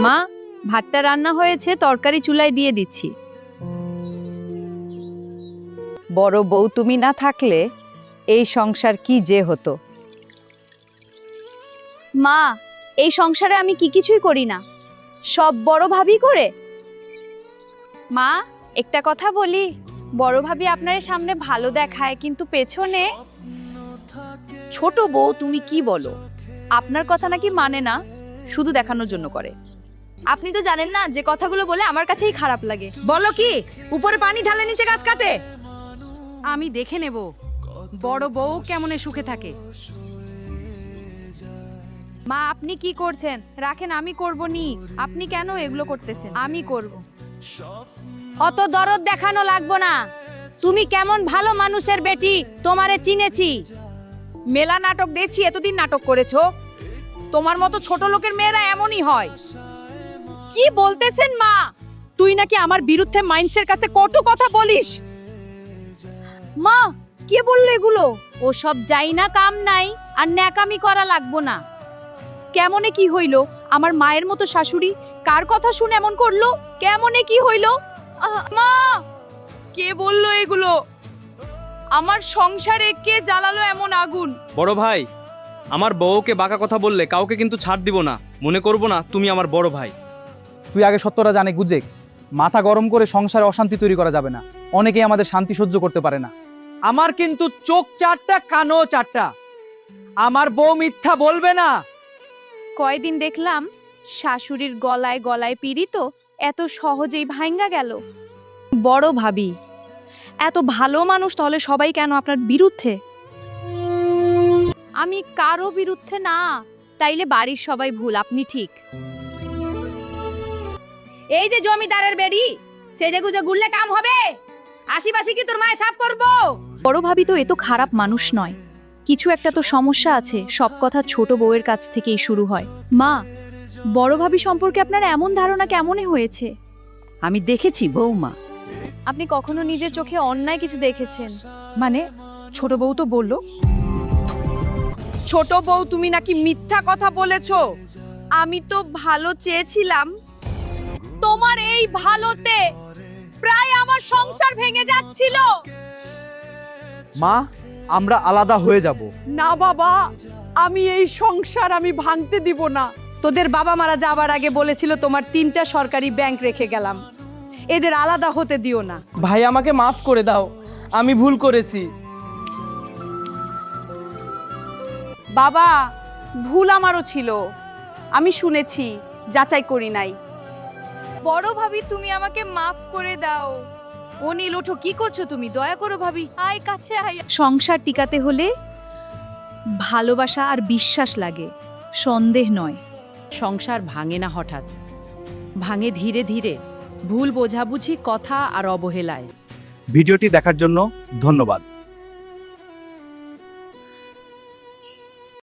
মা, ভাতটা রান্না হয়েছে, তরকারি চুলায় দিয়ে দিচ্ছি। বড় বউ তুমি না থাকলে এই সংসার কি যে হতো। মা, এই সংসারে আমি কিছুই করি না, সব বড় ভাবি করে। মা, একটা কথা বলি, বড় ভাবি আপনার সামনে ভালো দেখায় কিন্তু পেছনে। ছোট বউ তুমি কি বলো? আপনার কথা নাকি মানে না, শুধু দেখানোর জন্য করে। আপনি তো জানেন না যে কথাগুলো বলে আমার কাছেই খারাপ লাগে। বলো কি, উপরে পানি ঢালে নিচে গাছ কাটে। আমি দেখে নেব বড় বউ কেমনে সুখে থাকে। মা, আপনি কি করছেন? রাখেন, আমি করব নি। আপনি কেন এগুলো করতেছেন? আমি করব। অত দরদ দেখানো লাগবো না। তুমি কেমন ভালো মানুষের বেটি, তোমারে চিনেছি। মেলা নাটক দেখছি, এতদিন নাটক করেছো। তোমার মতো ছোট লোকের মেয়েরা এমনই হয়। কি বলতেছেন মা? তুই নাকি আমার বিরুদ্ধে মাইন্সের কাছে কটু কথা বলিস। মা, কে বললো এগুলো? ও সব যাই না, কাম নাই আর ন্যাকামি করা লাগবো না। কেমনে কি হইল? আমার মায়ের মতো শাশুড়ি কার কথা শুনে এমন করলো? কেমনে কি হইল? মা, কে বললো এগুলো? আমার সংসারে কে জ্বালালো এমন আগুন? বড় ভাই, আমার বউকে বাঁকা কথা বললে কাউকে কিন্তু ছাড় দিব না। মনে করব না তুমি আমার বড় ভাই। তুই আগে সত্যটা জানে গুজেক। মাথা গরম করে সংসারে অশান্তি তৈরি করা যাবে না। অনেকেই আমাদের শান্তি সহ্য করতে পারে না। আমার কিন্তু চোখ চারটা, কানও চারটা। আমার বউ মিথ্যা বলবে না। কয়দিন দেখলাম শাশুড়ির গলায় গলায় পিড়ি তো এত সহজেই ভাঙ্গা গেল। বড় ভাবি, এত ভালো মানুষ, তাহলে সবাই কেন আপনার বিরুদ্ধে? আমি কারো বিরুদ্ধে না। তাইলে বাড়ির সবাই ভুল, আপনি ঠিক। এই যে জমিদারের বেড়ি, সেজে গুজে ঘুরলে কাম হবে? আশিপাশি কি তোর মায়ে সাফ করবো? বড় ভাবি তো এত খারাপ মানুষ নয়। কিছু একটা তো সমস্যা আছে, সব কথা ছোট বউয়ের কাছ থেকেই শুরু হয়। মা, বড় ভাবি সম্পর্কে আপনার এমন ধারণা কেমনে হয়েছে? আমি দেখেছি বৌমা। আপনি কখনো নিজের চোখে অন্যায় কিছু দেখেছেন? মানে ছোট বউ তো বললো। ছোট বউ, তুমি নাকি মিথ্যা কথা বলেছো। আমি তো ভালো চেয়েছিলাম। তোমার এই ভালোতে প্রায় আমার সংসার ভেঙে যাচ্ছিল। মা, আমরা আলাদা হয়ে যাব। না বাবা, আমি এই সংসার আমি ভাঙতে দিব না। তোদের বাবা মারা যাবার আগে বলেছিল তোমার 3টা সরকারি ব্যাংক রেখে গেলাম, এদের আলাদা হতে দিও না। ভাই, আমাকে মাফ করে দাও, আমি ভুল করেছি। বাবা, ভুল আমারও ছিল, আমি শুনেছি, যাচাই করি নাই। বড় ভাবি, তুমি আমাকে মাফ করে দাও। অনিল, ওঠো, কি করছো তুমি? দয়া করো ভাবি, আয় কাছে আয়। সংসার টিকাতে হলে ভালোবাসা আর বিশ্বাস লাগে, সন্দেহ নয়। সংসার ভাঙে না হঠাৎ, ভাঙে ধীরে ধীরে, ভুল বোঝাবুঝি, কথা আর অবহেলায়। ভিডিওটি দেখার জন্য ধন্যবাদ।